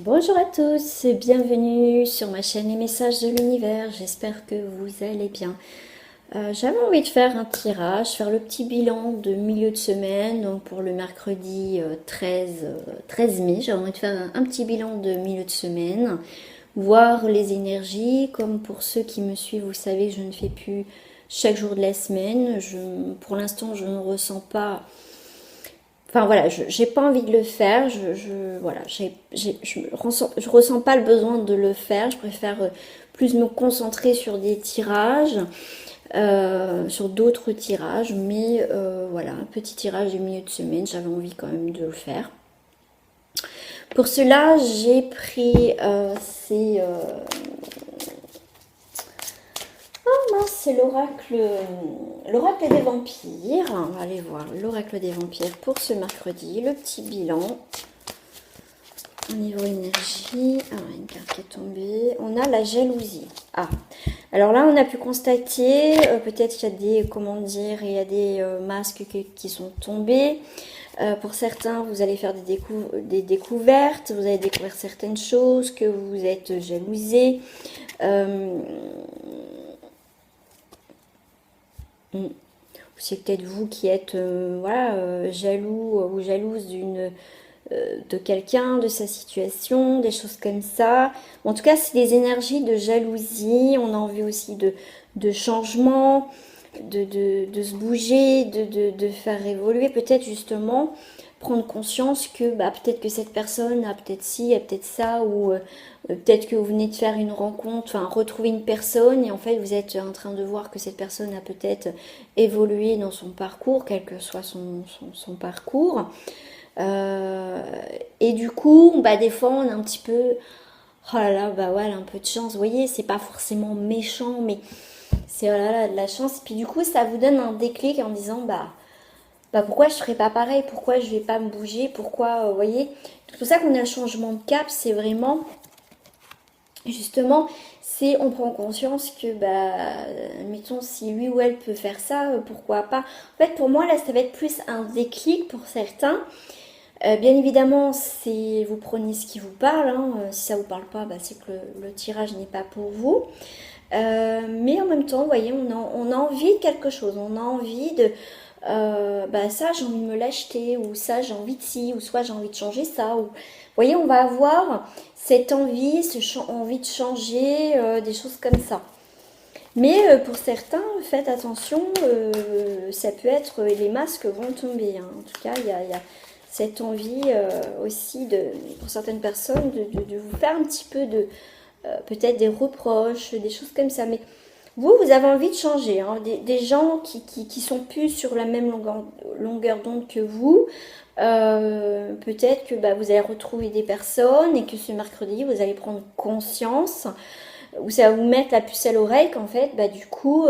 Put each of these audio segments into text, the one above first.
Bonjour à tous et bienvenue sur ma chaîne Les Messages de l'Univers. J'espère que vous allez bien. J'avais envie de faire un tirage, faire le petit bilan de milieu de semaine, donc pour le mercredi 13 mai. J'avais envie de faire un petit bilan de milieu de semaine, voir les énergies. Comme pour ceux qui me suivent, vous savez que je ne fais plus chaque jour de la semaine. Pour l'instant, je ne ressens pas. Enfin voilà, j'ai pas envie de le faire. Voilà, je ressens pas le besoin de le faire. Je préfère plus me concentrer sur des tirages, sur d'autres tirages. Mais voilà, un petit tirage du milieu de semaine, j'avais envie quand même de le faire. Pour cela, j'ai pris c'est l'oracle des vampires. On va aller voir l'oracle des vampires pour ce mercredi. Le petit bilan au niveau énergie. Ah, une carte qui est tombée. On a la jalousie. Ah, alors là, on a pu constater, peut-être qu'il y a des, comment dire, il y a des masques qui sont tombés. Pour certains, vous allez faire des découvertes, vous allez découvrir certaines choses, que vous êtes jalousé. C'est peut-être vous qui êtes jaloux ou jalouse de quelqu'un, de sa situation, des choses comme ça. En tout cas, c'est des énergies de jalousie. On a envie aussi de changement, de se bouger, de faire évoluer. Peut-être justement prendre conscience que peut-être que cette personne a peut-être ci, a peut-être ça, ou peut-être que vous venez de faire une rencontre, enfin retrouver une personne et en fait vous êtes en train de voir que cette personne a peut-être évolué dans son parcours, quel que soit son parcours. Et du coup, des fois on a un petit peu, oh là là, ouais, elle a un peu de chance. Vous voyez, c'est pas forcément méchant, mais c'est oh là là, de la chance. Puis du coup, ça vous donne un déclic en disant, pourquoi je ferais pas pareil? Pourquoi je vais pas me bouger? Pourquoi, vous voyez? C'est pour ça qu'on a un changement de cap, c'est vraiment, justement, c'est on prend conscience que, admettons, si lui ou elle peut faire ça, pourquoi pas? En fait, pour moi, là, ça va être plus un déclic pour certains. Bien évidemment, vous prenez ce qui vous parle. Si ça vous parle pas, c'est que le tirage n'est pas pour vous. Mais en même temps, vous voyez, on a envie de quelque chose. On a envie de... ça, j'ai envie de me l'acheter. Ou ça, j'ai envie de ci. Ou soit j'ai envie de changer ça. Ou, vous voyez, on va avoir cette envie, envie de changer, des choses comme ça. Mais pour certains, faites attention, ça peut être... les masques vont tomber. En tout cas, il y a cette envie aussi, pour certaines personnes, de vous faire un petit peu peut-être des reproches, des choses comme ça. Mais vous avez envie de changer. Des gens qui sont plus sur la même longueur d'onde que vous. Peut-être que vous allez retrouver des personnes et que ce mercredi, vous allez prendre conscience, ou ça va vous mettre la puce à l'oreille qu'en fait, du coup...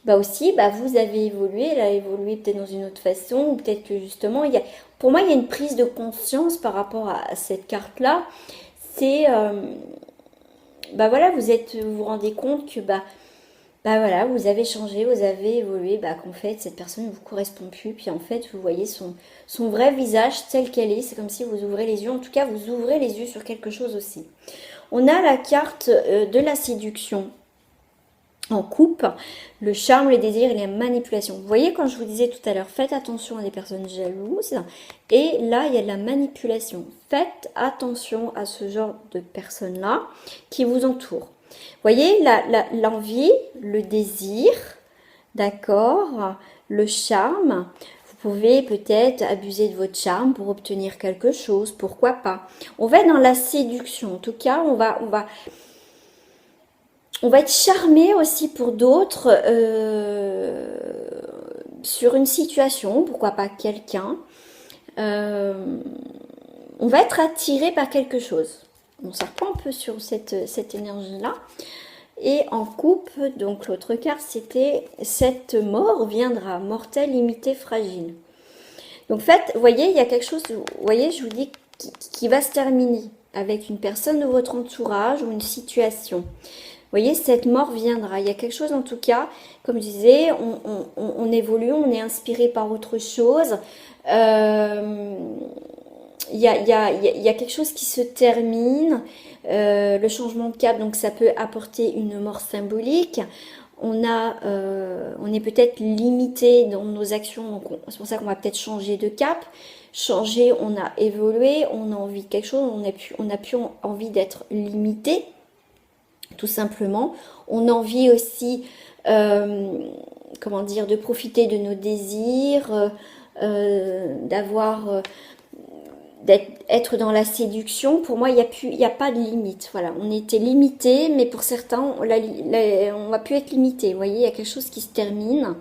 aussi, vous avez évolué, elle a évolué peut-être dans une autre façon, ou peut-être que justement, pour moi, il y a une prise de conscience par rapport à cette carte-là. C'est, voilà, vous vous rendez compte que, voilà, vous avez changé, vous avez évolué, qu'en fait, cette personne ne vous correspond plus, puis en fait, vous voyez son vrai visage tel qu'elle est, c'est comme si vous ouvrez les yeux, en tout cas, vous ouvrez les yeux sur quelque chose aussi. On a la carte de la séduction en coupe, le charme, le désir et la manipulation. Vous voyez, quand je vous disais tout à l'heure, faites attention à des personnes jalouses. Et là, il y a de la manipulation. Faites attention à ce genre de personnes-là qui vous entourent. Vous voyez, l'envie, le désir, d'accord, le charme. Vous pouvez peut-être abuser de votre charme pour obtenir quelque chose. Pourquoi pas? On va être dans la séduction. En tout cas, on va être charmé aussi pour d'autres sur une situation, pourquoi pas quelqu'un. On va être attiré par quelque chose. On s'en reprend un peu sur cette énergie-là. Et en coupe, donc l'autre carte, c'était cette mort viendra, mortelle, limitée, fragile. Donc en fait, vous voyez, il y a quelque chose, vous voyez, je vous dis, qui va se terminer avec une personne de votre entourage ou une situation. Vous voyez, cette mort viendra. Il y a quelque chose en tout cas, comme je disais, on évolue, on est inspiré par autre chose. il y a quelque chose qui se termine. Le changement de cap, donc ça peut apporter une mort symbolique. On est peut-être limité dans nos actions, donc c'est pour ça qu'on va peut-être changer de cap. Changer, on a évolué, on a envie de quelque chose, on a plus envie d'être limité, tout simplement. On a envie aussi, comment dire, de profiter de nos désirs, d'avoir être dans la séduction. Pour moi, il y a pas de limite. Voilà, on était limité, mais pour certains, on va plus être limité. Vous voyez, il y a quelque chose qui se termine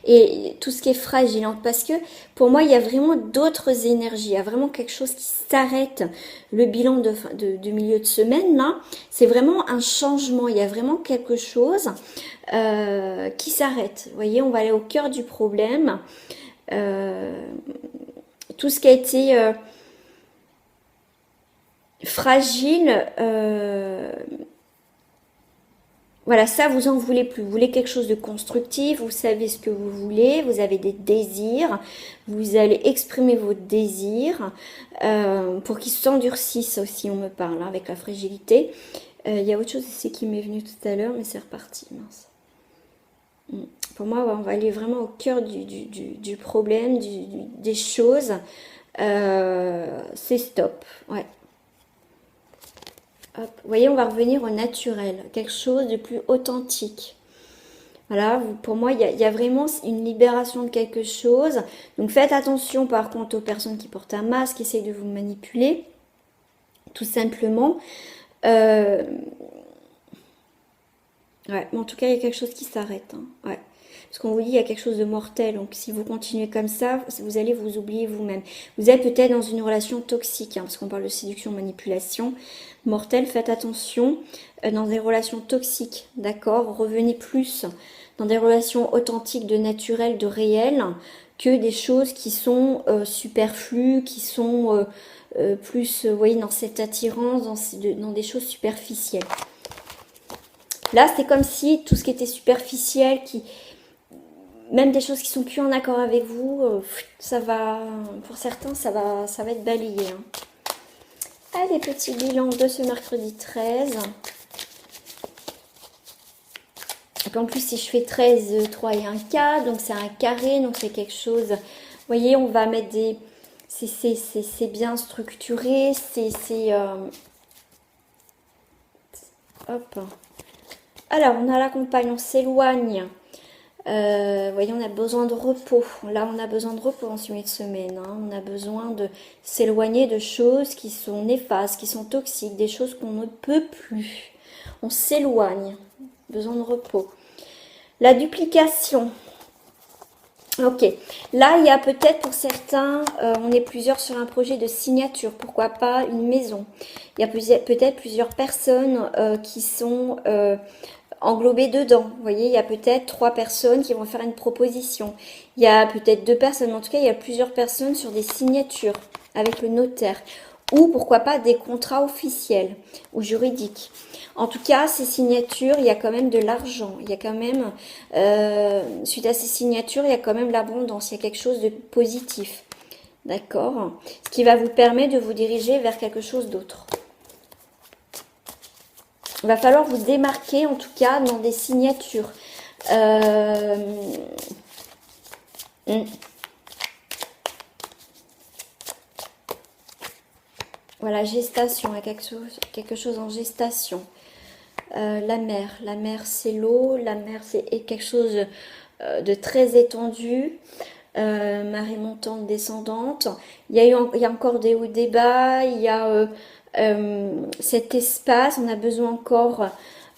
et tout ce qui est fragile. Parce que pour moi, il y a vraiment d'autres énergies. Il y a vraiment quelque chose qui s'arrête. Le bilan de milieu de semaine, là, c'est vraiment un changement. Il y a vraiment quelque chose qui s'arrête. Vous voyez, on va aller au cœur du problème. Tout ce qui a été fragile, voilà, ça vous en voulez plus. Vous voulez quelque chose de constructif, vous savez ce que vous voulez, vous avez des désirs, vous allez exprimer vos désirs pour qu'ils s'endurcissent aussi, on me parle, hein, avec la fragilité. Il y a autre chose ici qui m'est venu tout à l'heure, mais c'est reparti, mince. Pour moi, on va aller vraiment au cœur du problème, des choses. C'est stop, ouais. Hop. Vous voyez, on va revenir au naturel, quelque chose de plus authentique. Voilà, pour moi, il y a vraiment une libération de quelque chose. Donc faites attention par contre aux personnes qui portent un masque, qui essayent de vous manipuler, tout simplement. Ouais, mais en tout cas, il y a quelque chose qui s'arrête. Hein. Ouais. Parce qu'on vous dit, il y a quelque chose de mortel. Donc, si vous continuez comme ça, vous allez vous oublier vous-même. Vous êtes peut-être dans une relation toxique, hein, parce qu'on parle de séduction, manipulation. Mortel, faites attention dans des relations toxiques, d'accord? Revenez plus dans des relations authentiques, de naturel, de réel, que des choses qui sont superflues, qui sont plus, vous voyez, dans cette attirance, dans des choses superficielles. Là, c'est comme si tout ce qui était superficiel, même des choses qui sont plus en accord avec vous, ça va, pour certains, ça va être balayé. Hein. Allez, petit bilan de ce mercredi 13. Et puis en plus, si je fais 13, 3 et 1 4, donc c'est un carré, donc c'est quelque chose... Vous voyez, on va mettre des... C'est bien structuré, Hop. Alors, on a la compagne, on s'éloigne. Voyez, on a besoin de repos. Là, on a besoin de repos en ce milieu de semaine. Hein. On a besoin de s'éloigner de choses qui sont néfastes, qui sont toxiques, des choses qu'on ne peut plus. On s'éloigne. Besoin de repos. La duplication. Ok. Là, il y a peut-être pour certains, on est plusieurs sur un projet de signature. Pourquoi pas une maison. Il y a peut-être plusieurs personnes qui sont... englobé dedans. Vous voyez, il y a peut-être 3 personnes qui vont faire une proposition. Il y a peut-être 2 personnes. En tout cas, il y a plusieurs personnes sur des signatures avec le notaire. Ou pourquoi pas des contrats officiels ou juridiques. En tout cas, ces signatures, il y a quand même de l'argent. Il y a quand même, suite à ces signatures, il y a quand même l'abondance. Il y a quelque chose de positif. D'accord? Ce qui va vous permettre de vous diriger vers quelque chose d'autre. Il va falloir vous démarquer, en tout cas, dans des signatures. Voilà, gestation, il y a quelque chose en gestation. La mer c'est l'eau, la mer c'est quelque chose de très étendu. Marée montante, descendante. Il y a encore des hauts, des bas, il y a... cet espace, on a besoin encore,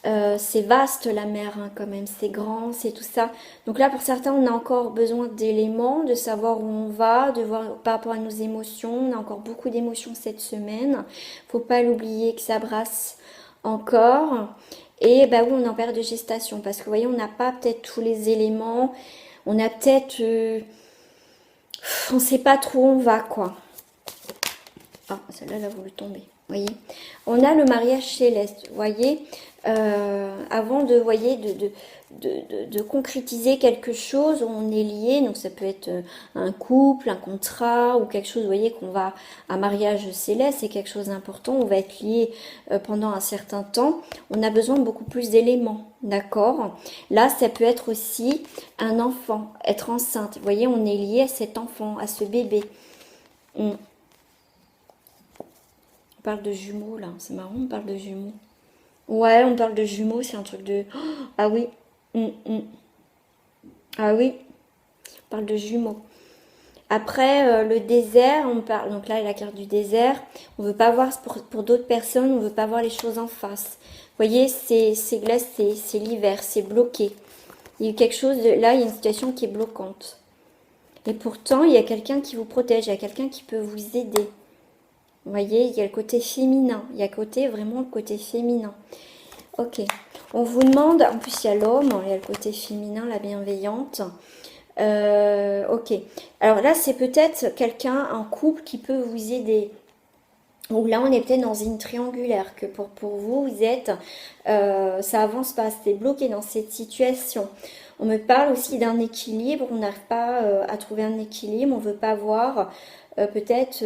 c'est vaste la mer hein, quand même, c'est grand, c'est tout ça. Donc là pour certains on a encore besoin d'éléments, de savoir où on va, de voir par rapport à nos émotions. On a encore beaucoup d'émotions cette semaine, faut pas l'oublier que ça brasse encore. Et bah oui, on est en période de gestation parce que vous voyez on n'a pas peut-être tous les éléments, on a peut-être, on sait pas trop où on va quoi. Ah celle-là elle a voulu tomber. Voyez, on a le mariage céleste, voyez, avant de, voyez, de concrétiser quelque chose, on est lié, donc ça peut être un couple, un contrat ou quelque chose, vous voyez, qu'on va, un mariage céleste, c'est quelque chose d'important, on va être lié pendant un certain temps, on a besoin de beaucoup plus d'éléments, d'accord? Là, ça peut être aussi un enfant, être enceinte, vous voyez, on est lié à cet enfant, à ce bébé. On parle de jumeaux, là, c'est marrant, on parle de jumeaux. Ouais, on parle de jumeaux, c'est un truc de... Oh, ah oui, ah oui, on parle de jumeaux. Après, le désert, on parle... Donc là, la carte du désert, on veut pas voir, pour d'autres personnes, on veut pas voir les choses en face. Vous voyez, c'est glacé, c'est l'hiver, c'est bloqué. Il y a quelque chose, là, il y a une situation qui est bloquante. Et pourtant, il y a quelqu'un qui vous protège, il y a quelqu'un qui peut vous aider. Vous voyez, il y a le côté féminin. Il y a vraiment le côté féminin. Ok. On vous demande, en plus il y a l'homme, il y a le côté féminin, la bienveillante. Ok. Alors là, c'est peut-être quelqu'un, un couple qui peut vous aider. Ou là, on est peut-être dans une triangulaire, que pour vous, vous êtes, ça avance pas, c'est bloqué dans cette situation. On me parle aussi d'un équilibre, on n'arrive pas à trouver un équilibre, on veut pas voir peut-être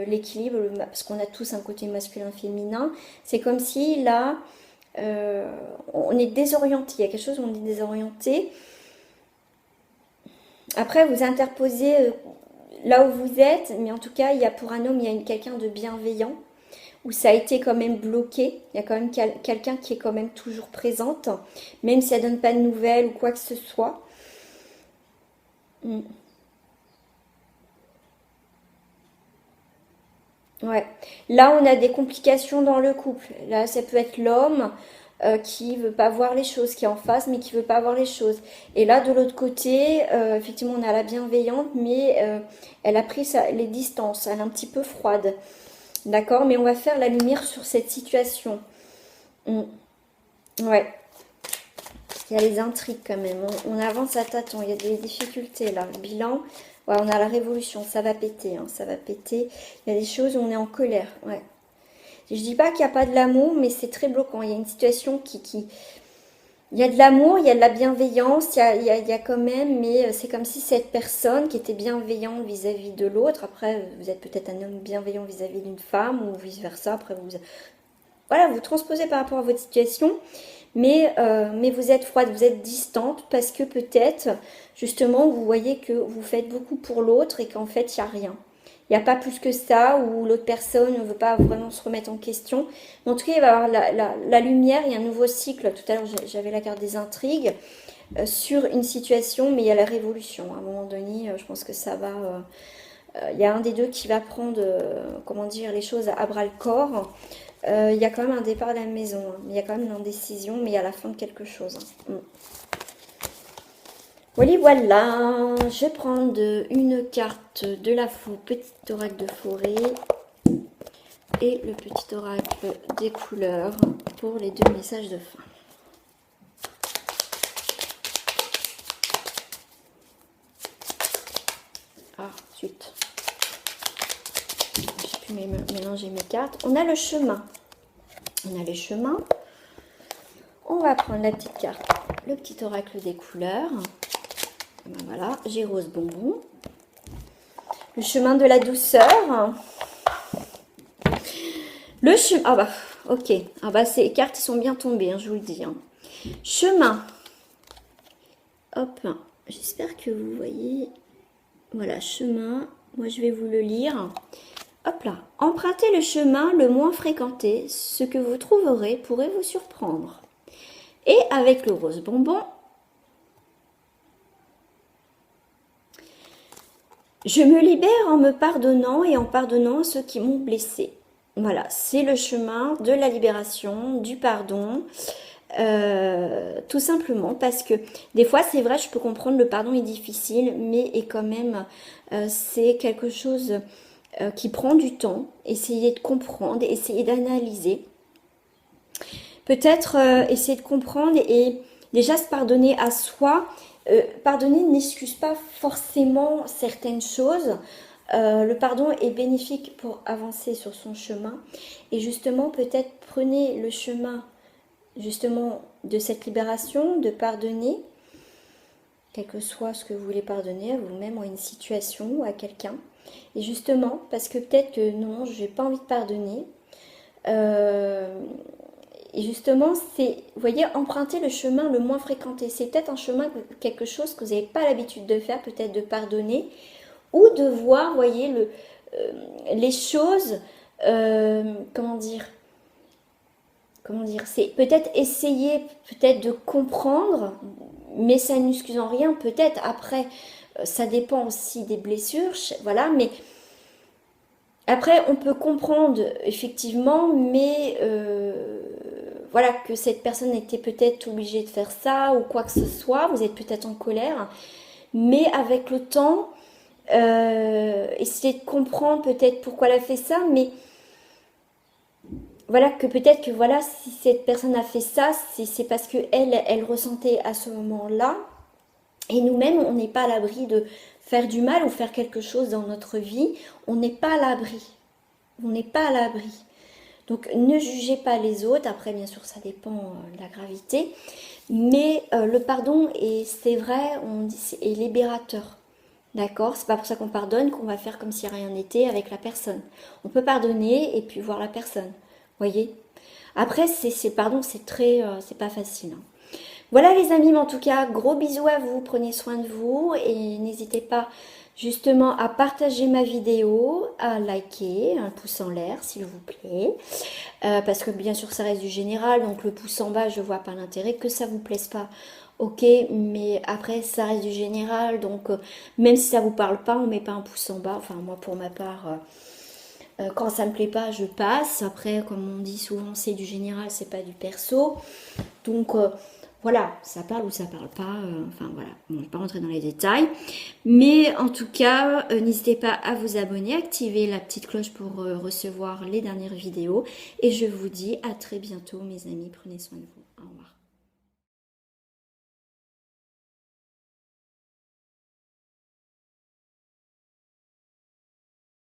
l'équilibre, parce qu'on a tous un côté masculin-féminin. C'est comme si là, on est désorienté, il y a quelque chose où on est désorienté. Après, vous interposez là où vous êtes, mais en tout cas, il y a pour un homme, il y a quelqu'un de bienveillant, où ça a été quand même bloqué. Il y a quand même quelqu'un qui est quand même toujours présente, même si elle donne pas de nouvelles ou quoi que ce soit. Mm. Ouais. Là, on a des complications dans le couple. Là, ça peut être l'homme qui veut pas voir les choses, qui est en face, mais qui veut pas voir les choses. Et là, de l'autre côté, effectivement, on a la bienveillante, mais elle a pris les distances. Elle est un petit peu froide. D'accord? Mais on va faire la lumière sur cette situation. Mm. Ouais. Il y a les intrigues quand même. On avance à tâtons. Il y a des difficultés là. Le bilan. Ouais, on a la révolution. Ça va péter. Hein, ça va péter. Il y a des choses où on est en colère. Ouais. Je dis pas qu'il n'y a pas de l'amour, mais c'est très bloquant. Il y a une situation qui... Il y a de l'amour, il y a de la bienveillance, il y a quand même, mais c'est comme si cette personne qui était bienveillante vis-à-vis de l'autre, après vous êtes peut-être un homme bienveillant vis-à-vis d'une femme ou vice-versa, après vous... Voilà, vous transposez par rapport à votre situation, mais vous êtes froide, vous êtes distante parce que peut-être, justement, vous voyez que vous faites beaucoup pour l'autre et qu'en fait, il n'y a rien. Il n'y a pas plus que ça, ou l'autre personne ne veut pas vraiment se remettre en question. Mais en tout cas, il va y avoir la lumière, il y a un nouveau cycle. Tout à l'heure, j'avais la carte des intrigues sur une situation, mais il y a la révolution. À un moment donné, je pense que ça va... il y a un des deux qui va prendre, comment dire, les choses à bras le corps. Il y a quand même un départ de la maison, hein. Il y a quand même une indécision, mais il y a la fin de quelque chose. Hein. Voilà, voilà, je vais prendre une carte de la petit oracle de forêt et le petit oracle des couleurs pour les deux messages de fin. Ah, suite. J'ai pu mélanger mes cartes. On a le chemin. On a les chemins. On va prendre la petite carte, le petit oracle des couleurs. Ben voilà, j'ai rose bonbon. Le chemin de la douceur. Le chemin... Ah bah, ok. Ah bah, ces cartes sont bien tombées, hein, je vous le dis. Hein. Chemin. Hop. J'espère que vous voyez. Voilà, chemin. Moi, je vais vous le lire. Hop là. Empruntez le chemin le moins fréquenté. Ce que vous trouverez pourrait vous surprendre. Et avec le rose bonbon, je me libère en me pardonnant et en pardonnant ceux qui m'ont blessé. Voilà, c'est le chemin de la libération, du pardon, tout simplement parce que des fois, c'est vrai, je peux comprendre, le pardon est difficile, mais est quand même, c'est quelque chose qui prend du temps. Essayez de comprendre, essayez d'analyser. Peut-être essayer de comprendre et déjà se pardonner à soi. Pardonner n'excuse pas forcément certaines choses. Le pardon est bénéfique pour avancer sur son chemin. Et justement, peut-être prenez le chemin justement de cette libération, de pardonner, quel que soit ce que vous voulez pardonner à vous-même ou à une situation ou à quelqu'un. Et justement, parce que peut-être que non, je n'ai pas envie de pardonner. Et justement, c'est, vous voyez, emprunter le chemin le moins fréquenté. C'est peut-être un chemin, quelque chose que vous n'avez pas l'habitude de faire, peut-être de pardonner, ou de voir, vous voyez, les choses, comment dire, c'est peut-être essayer peut-être de comprendre, mais ça n'excuse en rien, peut-être après, ça dépend aussi des blessures, voilà, mais après on peut comprendre effectivement, mais voilà, que cette personne était peut-être obligée de faire ça ou quoi que ce soit, vous êtes peut-être en colère, mais avec le temps, essayez de comprendre peut-être pourquoi elle a fait ça, mais voilà, que peut-être que voilà, si cette personne a fait ça, c'est parce que elle ressentait à ce moment-là. Et nous-mêmes, on n'est pas à l'abri de faire du mal ou faire quelque chose dans notre vie. On n'est pas à l'abri. On n'est pas à l'abri. Donc ne jugez pas les autres. Après, bien sûr, ça dépend de la gravité. Mais le pardon, et c'est vrai, on dit, est libérateur. D'accord? C'est pas pour ça qu'on pardonne qu'on va faire comme si rien n'était avec la personne. On peut pardonner et puis voir la personne. Voyez? Après, pardon, c'est très, c'est pas facile, hein. Voilà les amis, mais en tout cas, gros bisous à vous, prenez soin de vous et n'hésitez pas justement à partager ma vidéo, à liker, un pouce en l'air s'il vous plaît, parce que bien sûr ça reste du général, donc le pouce en bas je vois pas l'intérêt, que ça vous plaise pas, ok, mais après ça reste du général, donc même si ça vous parle pas, on met pas un pouce en bas, enfin moi pour ma part... quand ça me plaît pas, je passe. Après, comme on dit souvent, c'est du général, c'est pas du perso. Donc voilà, ça parle ou ça parle pas. Enfin voilà, bon, je ne vais pas rentrer dans les détails. Mais en tout cas, n'hésitez pas à vous abonner, activer la petite cloche pour recevoir les dernières vidéos. Et je vous dis à très bientôt, mes amis. Prenez soin de vous.